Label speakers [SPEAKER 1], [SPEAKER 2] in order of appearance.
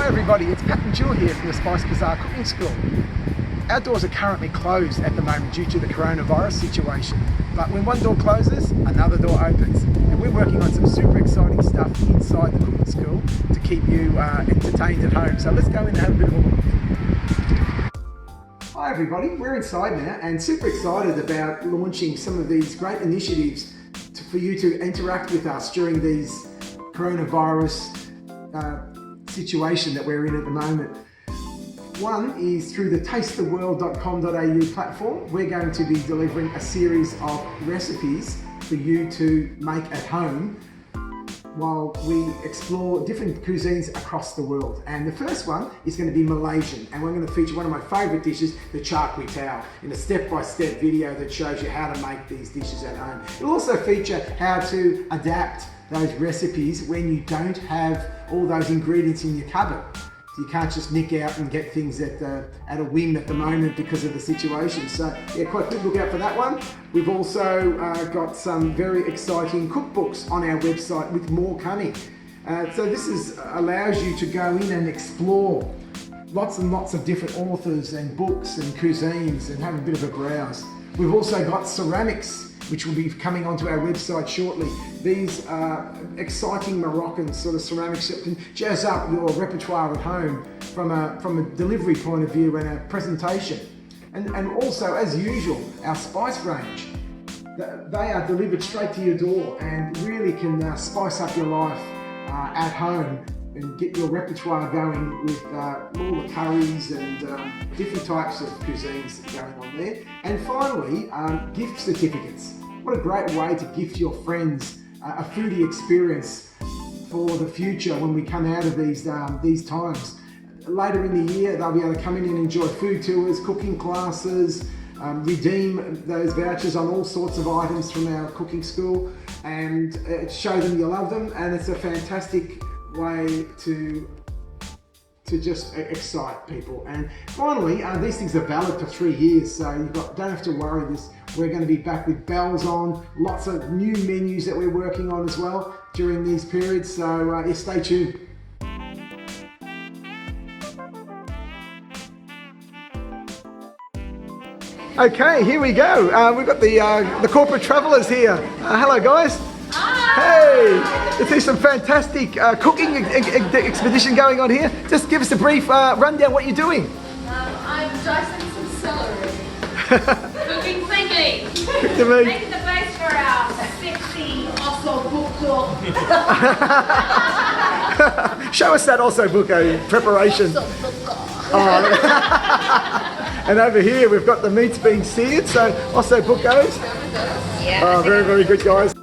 [SPEAKER 1] Hi everybody, it's Pat and Jill here from the Spice Bazaar Cooking School. Our doors are currently closed at the moment due to the coronavirus situation, but when one door closes, another door opens. And we're working on some super exciting stuff inside the cooking school to keep you entertained at home. So let's go in and have a bit of a look. Hi everybody, we're inside now and super excited about launching some of these great initiatives for you to interact with us during these coronavirus situation that we're in at the moment. One is through the tastetheworld.com.au platform. We're going to be delivering a series of recipes for you to make at home while we explore different cuisines across the world. And the first one is going to be Malaysian, and we're going to feature one of my favourite dishes, the char kway teow, in a step-by-step video that shows you how to make these dishes at home. It'll also feature how to adapt those recipes when you don't have all those ingredients in your cupboard. So you can't just nick out and get things at a whim at the moment because of the situation. So yeah, quite good, look out for that one. We've also got some very exciting cookbooks on our website with more coming. So this allows you to go in and explore lots and lots of different authors and books and cuisines and have a bit of a browse. We've also got ceramics, which will be coming onto our website shortly. These are exciting Moroccan sort of ceramics that can jazz up your repertoire at home from a delivery point of view and a presentation. And also, as usual, our spice range. They are delivered straight to your door and really can spice up your life at home and get your repertoire going with all the curries and different types of cuisines going on there. And finally, gift certificates. What a great way to gift your friends a foodie experience for the future when we come out of these times. Later in the year, they'll be able to come in and enjoy food tours, cooking classes, redeem those vouchers on all sorts of items from our cooking school, and show them you love them. And it's a fantastic way to just excite people. And finally, these things are valid for 3 years, so don't have to worry. We're going to be back with bells on, lots of new menus that we're working on as well during these periods, so yeah, stay tuned. Okay, here we go. We've got the corporate travellers here. Hello guys. Hey, there's some fantastic cooking expedition going on here. Just give us a brief rundown what you're doing.
[SPEAKER 2] I'm dicing some celery. Cooking thinking. Making the base for our sexy Oslo book talk.
[SPEAKER 1] Show us that Oslo book preparation. And over here we've got the meats being seared, so Oslo book goes.
[SPEAKER 2] Yeah.
[SPEAKER 1] Oh, very, very good guys.